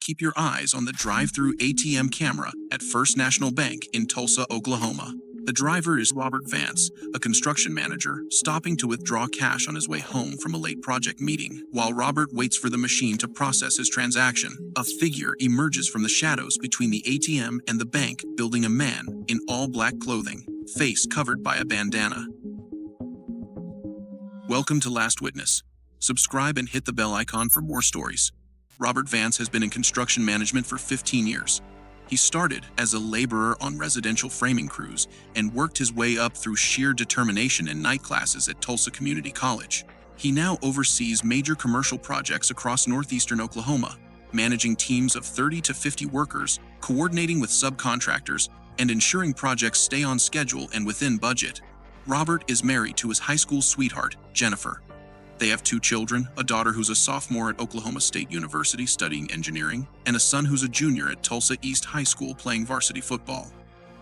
keep your eyes on the drive-through ATM camera at First National Bank in Tulsa, Oklahoma. The driver is Robert Vance, a construction manager, stopping to withdraw cash on his way home from a late project meeting. While Robert waits for the machine to process his transaction, a figure emerges from the shadows between the ATM and the bank, building a man in all black clothing, face covered by a bandana. Welcome to Last Witness. Subscribe and hit the bell icon for more stories. Robert Vance has been in construction management for 15 years. He started as a laborer on residential framing crews and worked his way up through sheer determination in night classes at Tulsa Community College. He now oversees major commercial projects across northeastern Oklahoma, managing teams of 30 to 50 workers, coordinating with subcontractors, and ensuring projects stay on schedule and within budget. Robert is married to his high school sweetheart, Jennifer. They have 2 children, a daughter who's a sophomore at Oklahoma State University studying engineering, and a son who's a junior at Tulsa East High School playing varsity football.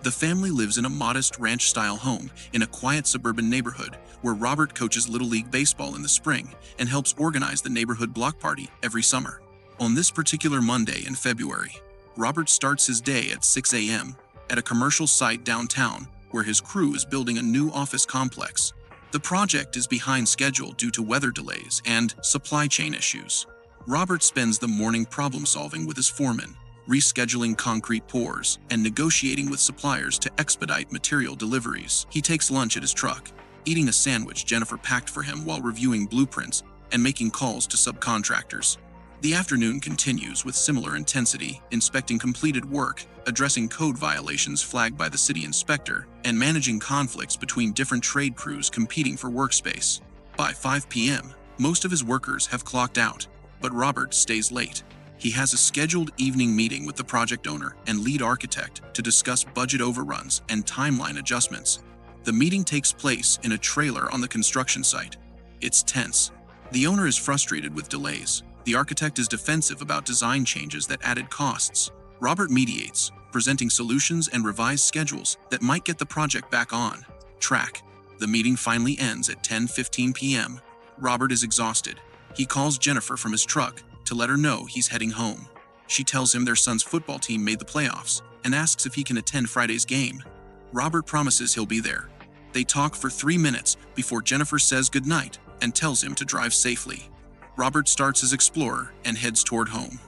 The family lives in a modest ranch-style home in a quiet suburban neighborhood where Robert coaches Little League Baseball in the spring and helps organize the neighborhood block party every summer. On this particular Monday in February, Robert starts his day at 6 a.m. at a commercial site downtown where his crew is building a new office complex. The project is behind schedule due to weather delays and supply chain issues. Robert spends the morning problem-solving with his foreman, rescheduling concrete pours, and negotiating with suppliers to expedite material deliveries. He takes lunch at his truck, eating a sandwich Jennifer packed for him while reviewing blueprints and making calls to subcontractors. The afternoon continues with similar intensity, inspecting completed work, addressing code violations flagged by the city inspector, and managing conflicts between different trade crews competing for workspace. By 5 p.m., most of his workers have clocked out, but Robert stays late. He has a scheduled evening meeting with the project owner and lead architect to discuss budget overruns and timeline adjustments. The meeting takes place in a trailer on the construction site. It's tense. The owner is frustrated with delays. The architect is defensive about design changes that added costs. Robert mediates, presenting solutions and revised schedules that might get the project back on track. The meeting finally ends at 10:15 p.m. Robert is exhausted. He calls Jennifer from his truck to let her know he's heading home. She tells him their son's football team made the playoffs and asks if he can attend Friday's game. Robert promises he'll be there. They talk for 3 minutes before Jennifer says goodnight and tells him to drive safely. Robert starts his Explorer and heads toward home.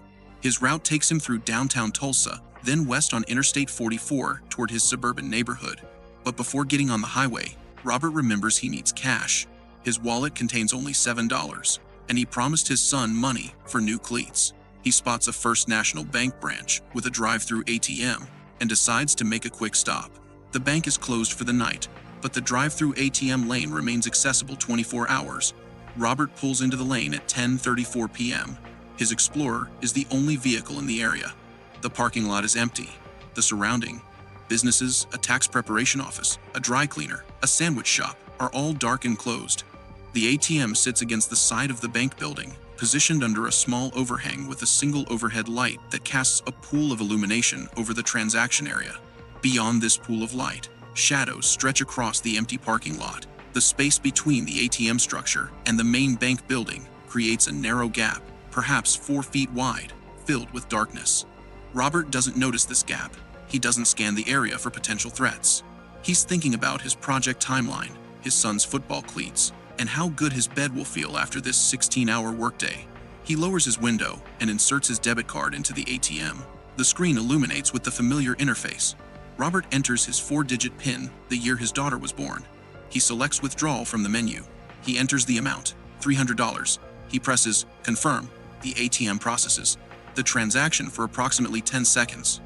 His route takes him through downtown Tulsa, then west on Interstate 44 toward his suburban neighborhood. But before getting on the highway, Robert remembers he needs cash. His wallet contains only $7, and he promised his son money for new cleats. He spots a First National Bank branch with a drive-through ATM and decides to make a quick stop. The bank is closed for the night, but the drive-through ATM lane remains accessible 24 hours. Robert pulls into the lane at 10:34 p.m. His Explorer is the only vehicle in the area. The parking lot is empty. The surrounding businesses, a tax preparation office, a dry cleaner, a sandwich shop, are all dark and closed. The ATM sits against the side of the bank building, positioned under a small overhang with a single overhead light that casts a pool of illumination over the transaction area. Beyond this pool of light, shadows stretch across the empty parking lot. The space between the ATM structure and the main bank building creates a narrow gap, perhaps 4 feet wide, filled with darkness. Robert doesn't notice this gap. He doesn't scan the area for potential threats. He's thinking about his project timeline, his son's football cleats, and how good his bed will feel after this 16-hour workday. He lowers his window and inserts his debit card into the ATM. The screen illuminates with the familiar interface. Robert enters his 4-digit PIN, the year his daughter was born. He selects withdrawal from the menu. He enters the amount, $300. He presses confirm. The ATM processes the transaction for approximately 10 seconds.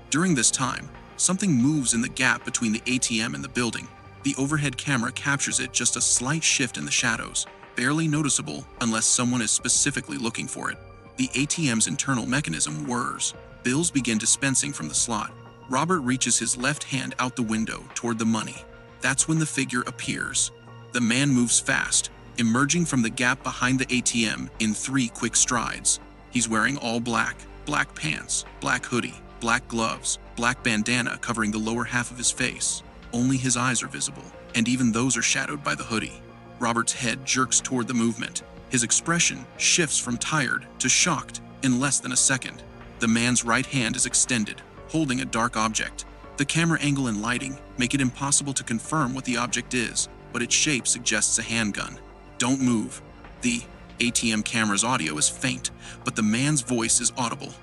During this time, something moves in the gap between the ATM and the building. The overhead camera captures it, just a slight shift in the shadows, barely noticeable unless someone is specifically looking for it. The ATM's internal mechanism whirs. Bills begin dispensing from the slot. Robert reaches his left hand out the window toward the money. That's when the figure appears. The man moves fast, emerging from the gap behind the ATM in 3 quick strides. He's wearing all black, black pants, black hoodie, black gloves, black bandana covering the lower half of his face. Only his eyes are visible, and even those are shadowed by the hoodie. Robert's head jerks toward the movement. His expression shifts from tired to shocked in less than a second. The man's right hand is extended, holding a dark object. The camera angle and lighting make it impossible to confirm what the object is, but its shape suggests a handgun. "Don't move." The ATM camera's audio is faint, but the man's voice is audible.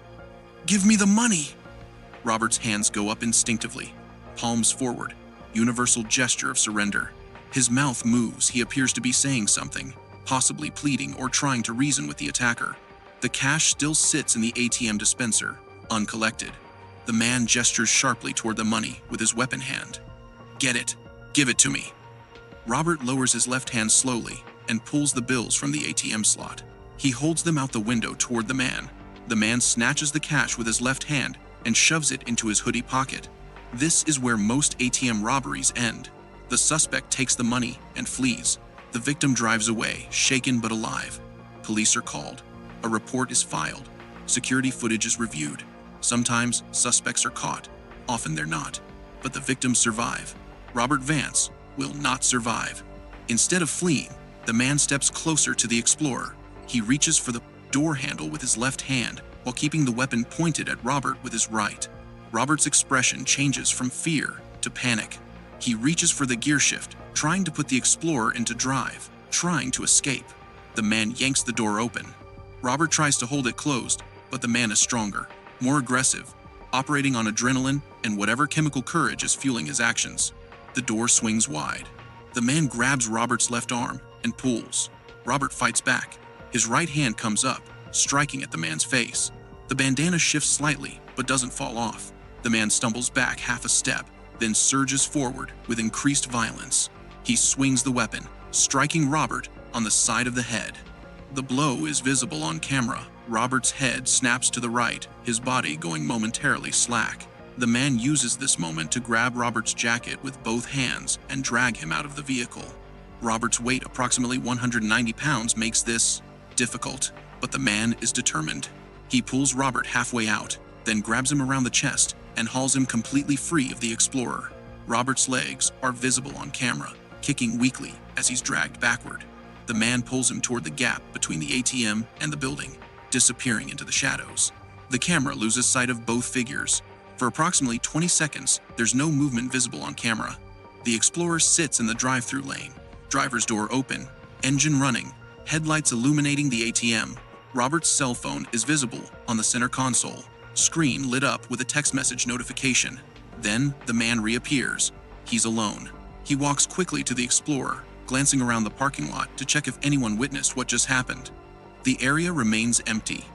"Give me the money!" Robert's hands go up instinctively, palms forward, universal gesture of surrender. His mouth moves. He appears to be saying something, possibly pleading or trying to reason with the attacker. The cash still sits in the ATM dispenser, uncollected. The man gestures sharply toward the money with his weapon hand. "Get it. Give it to me." Robert lowers his left hand slowly and pulls the bills from the ATM slot. He holds them out the window toward the man. The man snatches the cash with his left hand and shoves it into his hoodie pocket. This is where most ATM robberies end. The suspect takes the money and flees. The victim drives away, shaken but alive. Police are called. A report is filed. Security footage is reviewed. Sometimes suspects are caught. Often they're not. But the victims survive. Robert Vance will not survive. Instead of fleeing, the man steps closer to the explorer. He reaches for the door handle with his left hand while keeping the weapon pointed at Robert with his right. Robert's expression changes from fear to panic. He reaches for the gear shift, trying to put the explorer into drive, trying to escape. The man yanks the door open. Robert tries to hold it closed, but the man is stronger, more aggressive, operating on adrenaline and whatever chemical courage is fueling his actions. The door swings wide. The man grabs Robert's left arm and pulls. Robert fights back. His right hand comes up, striking at the man's face. The bandana shifts slightly, but doesn't fall off. The man stumbles back half a step, then surges forward with increased violence. He swings the weapon, striking Robert on the side of the head. The blow is visible on camera. Robert's head snaps to the right, his body going momentarily slack. The man uses this moment to grab Robert's jacket with both hands and drag him out of the vehicle. Robert's weight, approximately 190 pounds, makes this difficult, but the man is determined. He pulls Robert halfway out, then grabs him around the chest and hauls him completely free of the explorer. Robert's legs are visible on camera, kicking weakly as he's dragged backward. The man pulls him toward the gap between the ATM and the building, disappearing into the shadows. The camera loses sight of both figures. For approximately 20 seconds, there's no movement visible on camera. The explorer sits in the drive-through lane, driver's door open, engine running, headlights illuminating the ATM. Robert's cell phone is visible on the center console, screen lit up with a text message notification. Then the man reappears. He's alone. He walks quickly to the explorer, glancing around the parking lot to check if anyone witnessed what just happened. The area remains empty.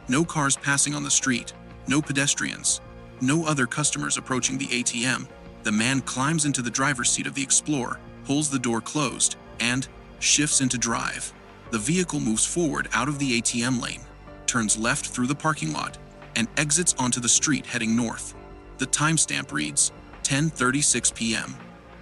No cars passing on the street, no pedestrians, no other customers approaching the ATM. The man climbs into the driver's seat of the Explorer, pulls the door closed, and shifts into drive. The vehicle moves forward out of the ATM lane, turns left through the parking lot, and exits onto the street heading north. The timestamp reads 10:36 p.m.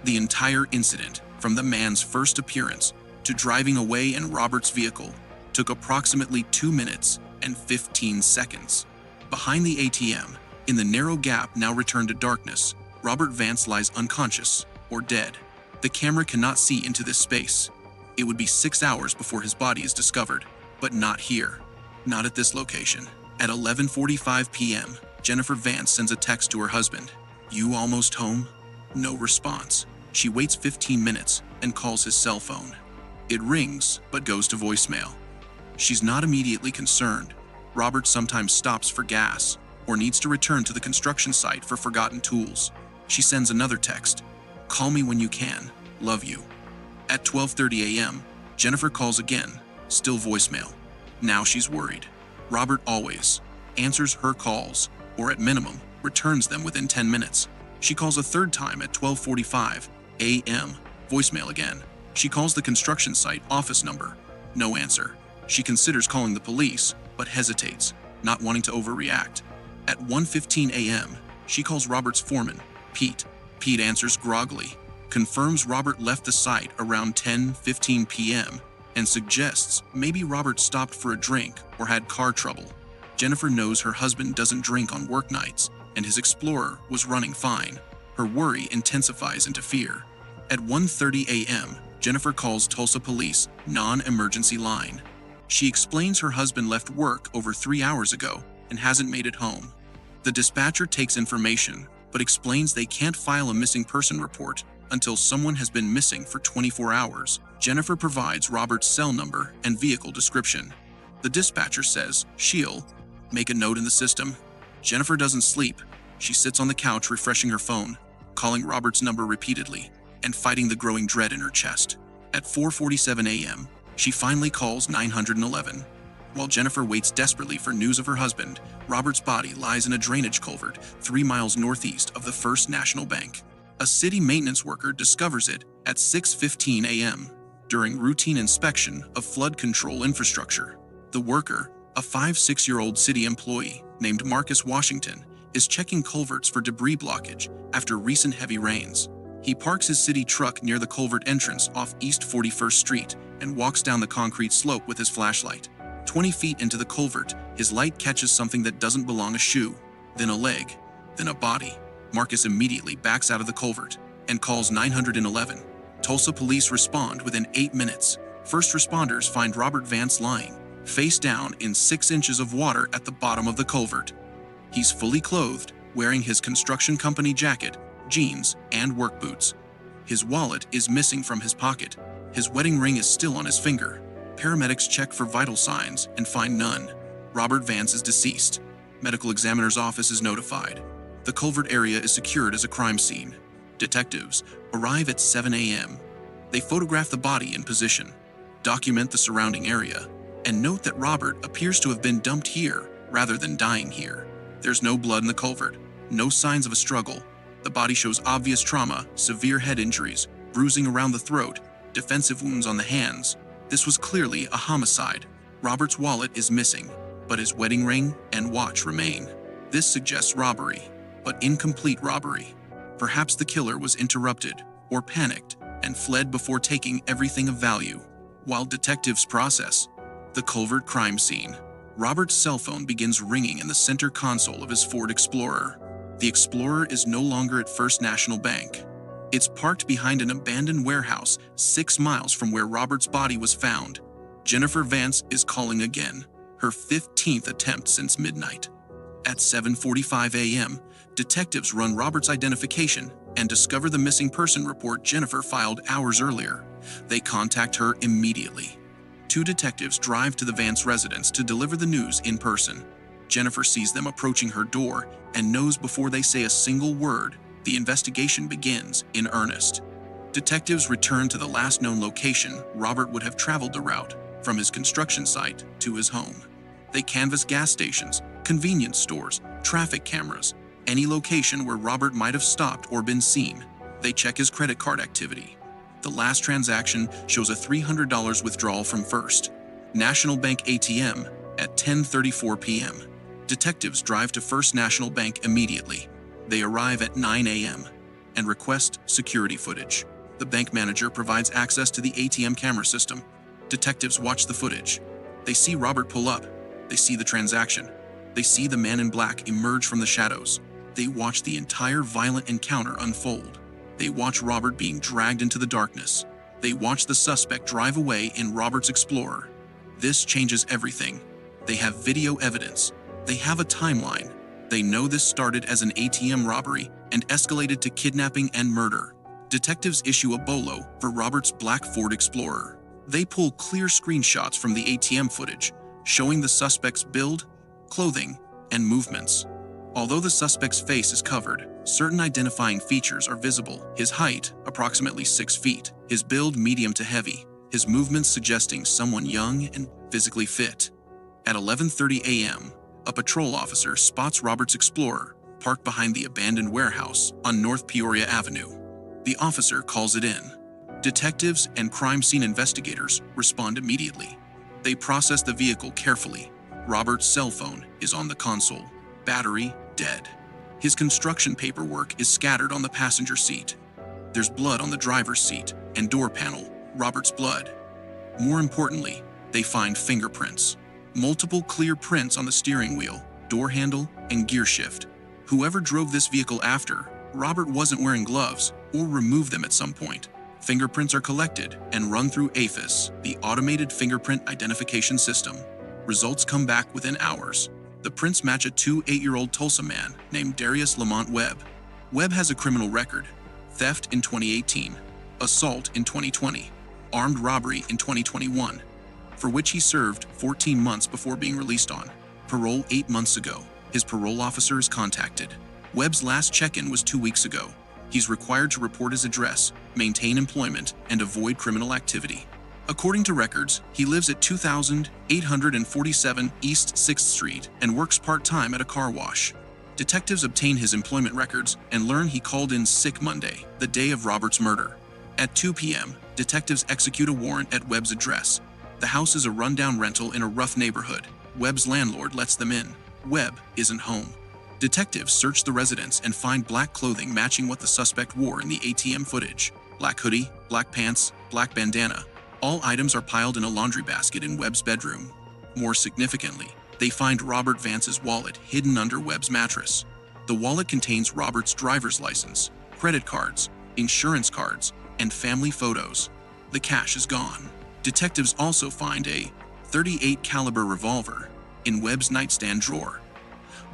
The entire incident, from the man's first appearance to driving away in Robert's vehicle, took approximately 2 minutes and 15 seconds. Behind the ATM, in the narrow gap now returned to darkness, Robert Vance lies unconscious or dead. The camera cannot see into this space. It would be 6 hours before his body is discovered, but not here. Not at this location. At 11:45 p.m., Jennifer Vance sends a text to her husband. "You almost home?" No response. She waits 15 minutes and calls his cell phone. It rings, but goes to voicemail. She's not immediately concerned. Robert sometimes stops for gas or needs to return to the construction site for forgotten tools. She sends another text. "Call me when you can. Love you." At 12:30 a.m., Jennifer calls again, still voicemail. Now she's worried. Robert always answers her calls, or at minimum, returns them within 10 minutes. She calls a third time at 12:45 a.m., voicemail again. She calls the construction site office number. No answer. She considers calling the police, but hesitates, not wanting to overreact. At 1:15 a.m., she calls Robert's foreman, Pete. Pete answers groggily, confirms Robert left the site around 10:15 p.m., and suggests maybe Robert stopped for a drink or had car trouble. Jennifer knows her husband doesn't drink on work nights, and his Explorer was running fine. Her worry intensifies into fear. At 1:30 a.m., Jennifer calls Tulsa Police non-emergency line. She explains her husband left work over 3 hours ago and hasn't made it home. The dispatcher takes information, but explains they can't file a missing person report until someone has been missing for 24 hours. Jennifer provides Robert's cell number and vehicle description. The dispatcher says she'll make a note in the system. Jennifer doesn't sleep. She sits on the couch refreshing her phone, calling Robert's number repeatedly, and fighting the growing dread in her chest. At 4:47 a.m., she finally calls 911. While Jennifer waits desperately for news of her husband, Robert's body lies in a drainage culvert 3 miles northeast of the First National Bank. A city maintenance worker discovers it at 6:15 a.m. during routine inspection of flood control infrastructure. The worker, a 56-year-old city employee named Marcus Washington, is checking culverts for debris blockage after recent heavy rains. He parks his city truck near the culvert entrance off East 41st Street and walks down the concrete slope with his flashlight. 20 feet into the culvert, his light catches something that doesn't belong: a shoe, then a leg, then a body. Marcus immediately backs out of the culvert and calls 911. Tulsa police respond within 8 minutes. First responders find Robert Vance lying, face down in 6 inches of water at the bottom of the culvert. He's fully clothed, wearing his construction company jacket, jeans, and work boots. His wallet is missing from his pocket. His wedding ring is still on his finger. Paramedics check for vital signs and find none. Robert Vance is deceased. Medical examiner's office is notified. The culvert area is secured as a crime scene. Detectives arrive at 7 a.m. They photograph the body in position, document the surrounding area, and note that Robert appears to have been dumped here rather than dying here. There's no blood in the culvert, no signs of a struggle. The body shows obvious trauma, severe head injuries, bruising around the throat, defensive wounds on the hands. This was clearly a homicide. Robert's wallet is missing, but his wedding ring and watch remain. This suggests robbery, but incomplete robbery. Perhaps the killer was interrupted or panicked and fled before taking everything of value. While detectives process the culvert crime scene, Robert's cell phone begins ringing in the center console of his Ford Explorer. The Explorer is no longer at First National Bank. It's parked behind an abandoned warehouse 6 miles from where Robert's body was found. Jennifer Vance is calling again, her 15th attempt since midnight. At 7:45 a.m., detectives run Robert's identification and discover the missing person report Jennifer filed hours earlier. They contact her immediately. 2 detectives drive to the Vance residence to deliver the news in person. Jennifer sees them approaching her door and knows before they say a single word, the investigation begins in earnest. Detectives return to the last known location Robert would have traveled the route, from his construction site to his home. They canvass gas stations, convenience stores, traffic cameras, any location where Robert might have stopped or been seen. They check his credit card activity. The last transaction shows a $300 withdrawal from First National Bank ATM at 10:34 p.m. Detectives drive to First National Bank immediately. They arrive at 9 a.m. and request security footage. The bank manager provides access to the ATM camera system. Detectives watch the footage. They see Robert pull up. They see the transaction. They see the man in black emerge from the shadows. They watch the entire violent encounter unfold. They watch Robert being dragged into the darkness. They watch the suspect drive away in Robert's Explorer. This changes everything. They have video evidence. They have a timeline. They know this started as an ATM robbery and escalated to kidnapping and murder. Detectives issue a BOLO for Robert's black Ford Explorer. They pull clear screenshots from the ATM footage, showing the suspect's build, clothing, and movements. Although the suspect's face is covered, certain identifying features are visible. His height, approximately 6 feet. His build, medium to heavy. His movements suggesting someone young and physically fit. At 11:30 a.m., a patrol officer spots Robert's Explorer parked behind the abandoned warehouse on North Peoria Avenue. The officer calls it in. Detectives and crime scene investigators respond immediately. They process the vehicle carefully. Robert's cell phone is on the console. Battery dead. His construction paperwork is scattered on the passenger seat. There's blood on the driver's seat and door panel, Robert's blood. More importantly, they find fingerprints. Multiple clear prints on the steering wheel, door handle, and gear shift. Whoever drove this vehicle after Robert wasn't wearing gloves or removed them at some point. Fingerprints are collected and run through AFIS, the Automated Fingerprint Identification System. Results come back within hours. The prints match a 28-year-old Tulsa man named Darius Lamont Webb. Webb has a criminal record: theft in 2018, assault in 2020, armed robbery in 2021, for which he served 14 months before being released on parole 8 months ago. His parole officer is contacted. Webb's last check-in was 2 weeks ago. He's required to report his address, maintain employment, and avoid criminal activity. According to records, he lives at 2847 East 6th Street and works part-time at a car wash. Detectives obtain his employment records and learn he called in sick Monday, the day of Robert's murder. At 2 p.m., detectives execute a warrant at Webb's address. The house is a rundown rental in a rough neighborhood. Webb's landlord lets them in. Webb isn't home. Detectives search the residence and find black clothing matching what the suspect wore in the ATM footage: black hoodie, black pants, black bandana. All items are piled in a laundry basket in Webb's bedroom. More significantly, they find Robert Vance's wallet hidden under Webb's mattress. The wallet contains Robert's driver's license, credit cards, insurance cards, and family photos. The cash is gone. Detectives also find a .38 caliber revolver in Webb's nightstand drawer.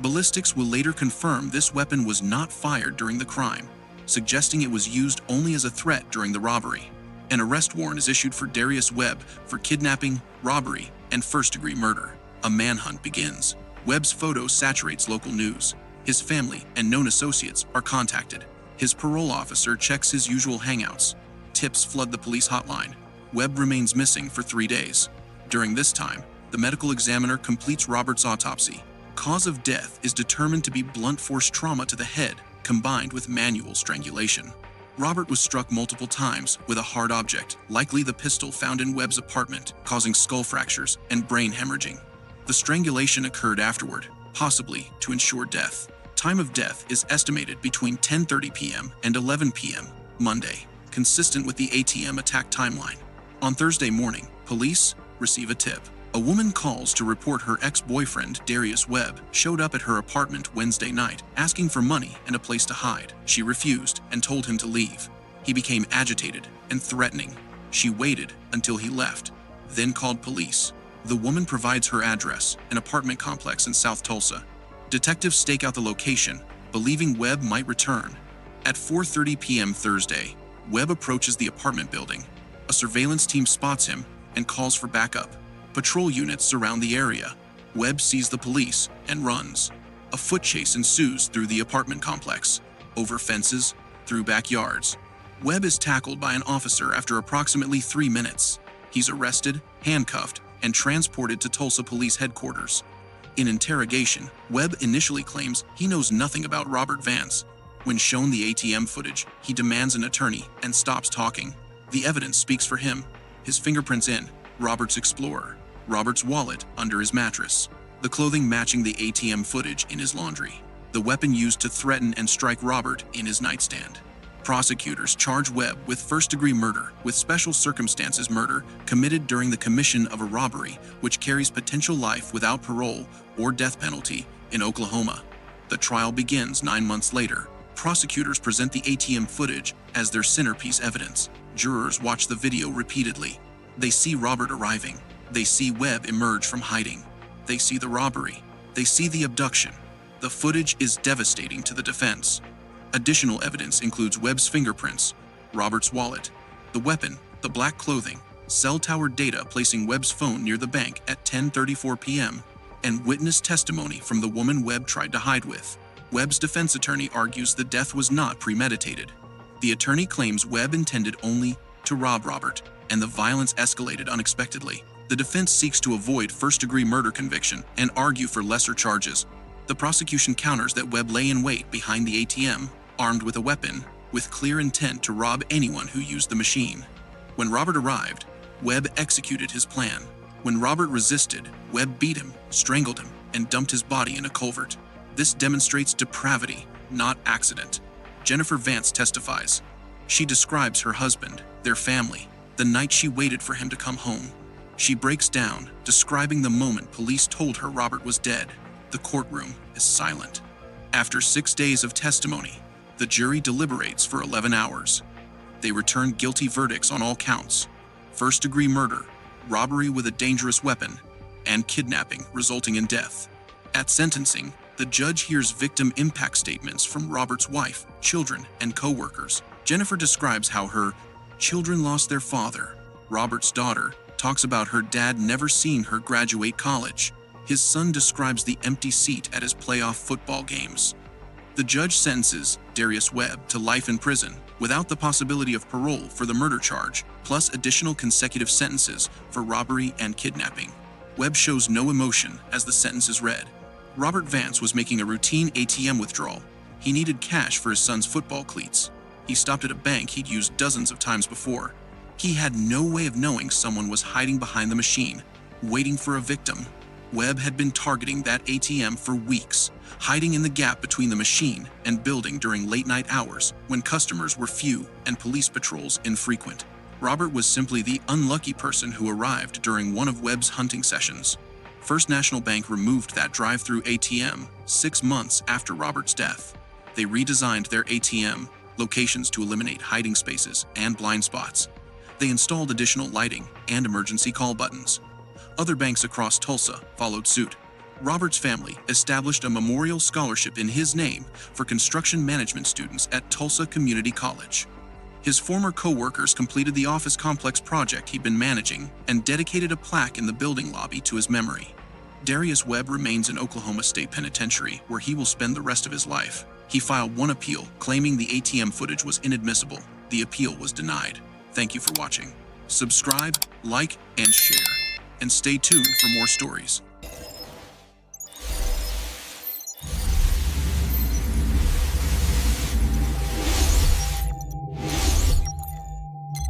Ballistics will later confirm this weapon was not fired during the crime, suggesting it was used only as a threat during the robbery. An arrest warrant is issued for Darius Webb for kidnapping, robbery, and first-degree murder. A manhunt begins. Webb's photo saturates local news. His family and known associates are contacted. His parole officer checks his usual hangouts. Tips flood the police hotline. Webb remains missing for 3 days. During this time, the medical examiner completes Robert's autopsy. Cause of death is determined to be blunt force trauma to the head, combined with manual strangulation. Robert was struck multiple times with a hard object, likely the pistol found in Webb's apartment, causing skull fractures and brain hemorrhaging. The strangulation occurred afterward, possibly to ensure death. Time of death is estimated between 10:30 p.m. and 11 p.m. Monday, consistent with the ATM attack timeline. On Thursday morning, police receive a tip. A woman calls to report her ex-boyfriend, Darius Webb, showed up at her apartment Wednesday night, asking for money and a place to hide. She refused and told him to leave. He became agitated and threatening. She waited until he left, then called police. The woman provides her address, an apartment complex in South Tulsa. Detectives stake out the location, believing Webb might return. At 4:30 p.m. Thursday, Webb approaches the apartment building. A surveillance team spots him and calls for backup. Patrol units surround the area. Webb sees the police and runs. A foot chase ensues through the apartment complex, over fences, through backyards. Webb is tackled by an officer after approximately 3 minutes. He's arrested, handcuffed, and transported to Tulsa Police Headquarters. In interrogation, Webb initially claims he knows nothing about Robert Vance. When shown the ATM footage, he demands an attorney and stops talking. The evidence speaks for him. His fingerprints in Robert's Explorer, Robert's wallet under his mattress, the clothing matching the ATM footage in his laundry, the weapon used to threaten and strike Robert in his nightstand. Prosecutors charge Webb with first-degree murder with special circumstances murder committed during the commission of a robbery which carries potential life without parole or death penalty in Oklahoma. The trial begins 9 months later. Prosecutors present the ATM footage as their centerpiece evidence. Jurors watch the video repeatedly. They see Robert arriving. They see Webb emerge from hiding. They see the robbery. They see the abduction. The footage is devastating to the defense. Additional evidence includes Webb's fingerprints, Robert's wallet, the weapon, the black clothing, cell tower data placing Webb's phone near the bank at 10:34 p.m., and witness testimony from the woman Webb tried to hide with. Webb's defense attorney argues the death was not premeditated. The attorney claims Webb intended only to rob Robert, and the violence escalated unexpectedly. The defense seeks to avoid first-degree murder conviction and argue for lesser charges. The prosecution counters that Webb lay in wait behind the ATM, armed with a weapon, with clear intent to rob anyone who used the machine. When Robert arrived, Webb executed his plan. When Robert resisted, Webb beat him, strangled him, and dumped his body in a culvert. This demonstrates depravity, not accident. Jennifer Vance testifies. She describes her husband, their family, the night she waited for him to come home. She breaks down, describing the moment police told her Robert was dead. The courtroom is silent. After 6 days of testimony, the jury deliberates for 11 hours. They return guilty verdicts on all counts: first-degree murder, robbery with a dangerous weapon, and kidnapping resulting in death. At sentencing, the judge hears victim impact statements from Robert's wife, children, and co-workers. Jennifer describes how her children lost their father. Robert's daughter talks about her dad never seeing her graduate college. His son describes the empty seat at his playoff football games. The judge sentences Darius Webb to life in prison without the possibility of parole for the murder charge, plus additional consecutive sentences for robbery and kidnapping. Webb shows no emotion as the sentence is read. Robert Vance was making a routine ATM withdrawal. He needed cash for his son's football cleats. He stopped at a bank he'd used dozens of times before. He had no way of knowing someone was hiding behind the machine, waiting for a victim. Webb had been targeting that ATM for weeks, hiding in the gap between the machine and building during late-night hours when customers were few and police patrols infrequent. Robert was simply the unlucky person who arrived during one of Webb's hunting sessions. First National Bank removed that drive-through ATM 6 months after Robert's death. They redesigned their ATM locations to eliminate hiding spaces and blind spots. They installed additional lighting and emergency call buttons. Other banks across Tulsa followed suit. Robert's family established a memorial scholarship in his name for construction management students at Tulsa Community College. His former co-workers completed the office complex project he'd been managing and dedicated a plaque in the building lobby to his memory. Darius Webb remains in Oklahoma State Penitentiary, where he will spend the rest of his life. He filed one appeal, claiming the ATM footage was inadmissible. The appeal was denied. Thank you for watching. Subscribe, like, and share. And stay tuned for more stories.